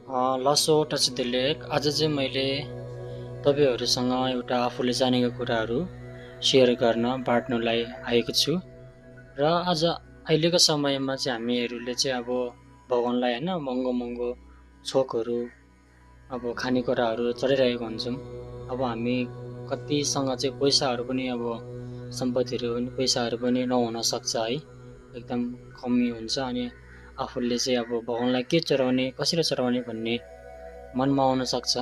लसो टचदेलेक आज चाहिँ मैले तपाईँहरूसँग एउटा आफूले जानेको कुराहरू सेयर गर्न बाँड्नलाई आएको छु। र आज अहिलेको समयमा चाहिँ हामीहरूले चाहिँ अब भगवानलाई होइन महँगो महँगो छोकहरू अब खानेकुराहरू चढाइरहेको हुन्छौँ। अब हामी कतिसँग चाहिँ पैसाहरू पनि अब सम्पत्तिहरू पनि पैसाहरू पनि नहुन सक्छ है, एकदम कमी हुन्छ। अनि आफूले चाहिँ अब भगवानलाई के चढाउने कसरी चढाउने भन्ने मनमा आउन सक्छ।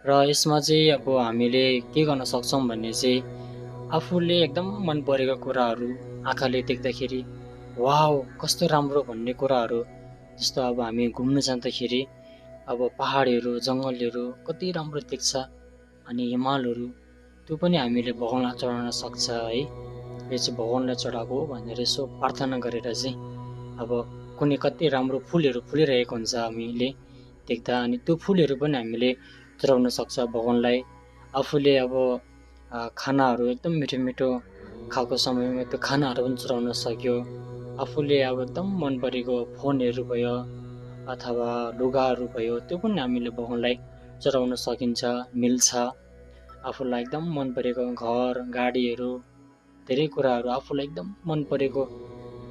र यसमा चाहिँ अब हामीले के गर्न सक्छौँ भन्ने चाहिँ आफूले एकदम मन परेको कुराहरू आँखाले देख्दाखेरि वाउ कस्तो राम्रो भन्ने कुराहरू, जस्तो अब हामी घुम्न जाँदाखेरि अब पहाडहरू जङ्गलहरू कति राम्रो देख्छ, अनि हिमालहरू त्यो पनि हामीले भगवानलाई चढाउन सक्छ है। यो चाहिँ भगवानलाई चढाएको हो भनेर यसो प्रार्थना गरेर चाहिँ अब कुनै कति राम्रो फुलहरू फुलिरहेको हुन्छ हामीले देख्दा, अनि त्यो फुलहरू पनि हामीले चढाउन सक्छ भगवानलाई। आफूले अब खानाहरू एकदम मिठो मिठो खाएको समयमा त्यो खानाहरू पनि चढाउन सक्यो। आफूले अब एकदम मन परेको फोनहरू भयो अथवा लुगाहरू भयो त्यो पनि हामीले भगवानलाई चढाउन सकिन्छ, मिल्छ। आफूलाई एकदम मन परेको घर गाडीहरू धेरै कुराहरू आफूलाई एकदम मन परेको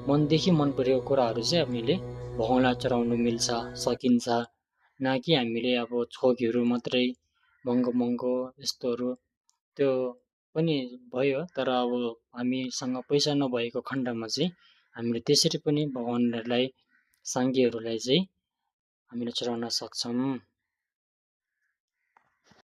मनदेखि मन परेको कुराहरू चाहिँ हामीले भगवानलाई चढाउनु मिल्छ, सकिन्छ। न कि हामीले अब छोकहरू मात्रै महँगो महँगो यस्तोहरू त्यो पनि भयो, तर अब हामीसँग पैसा नभएको खण्डमा चाहिँ हामीले त्यसरी पनि भगवानहरूलाई साङ्गेहरूलाई चाहिँ हामीले चढाउन सक्छौँ।